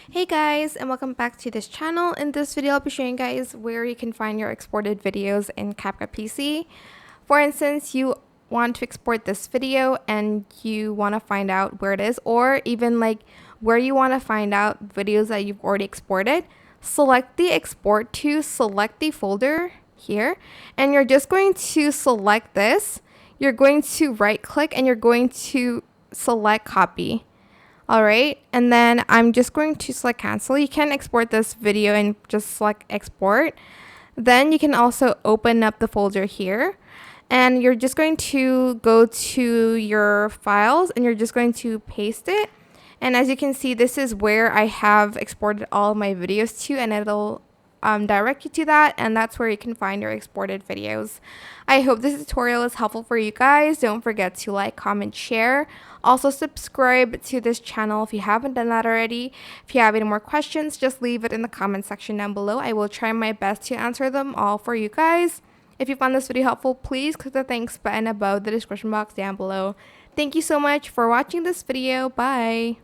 Hey guys, and welcome back to this channel. In this video, I'll be showing you guys where you can find your exported videos in CapCut PC. For instance, you want to export this video and you want to find out where it is, or even like where you want to find out videos that you've already exported. Select the export to, select the folder here, and you're just going to select this. You're going to right click and you're going to select copy. Alright, and then I'm just going to select cancel. You can export this video and just select export. Then you can also open up the folder here. And you're just going to go to your files and you're just going to paste it. And as you can see, this is where I have exported all of my videos to, and it'll direct you to that, and that's where you can find your exported videos. I hope this tutorial is helpful for you guys. Don't forget to like, comment, share. Also subscribe to this channel if you haven't done that already. If you have any more questions, just leave it in the comment section down below. I will try my best to answer them all for you guys. If you found this video helpful, please click the thanks button above the description box down below. Thank you so much for watching this video. Bye.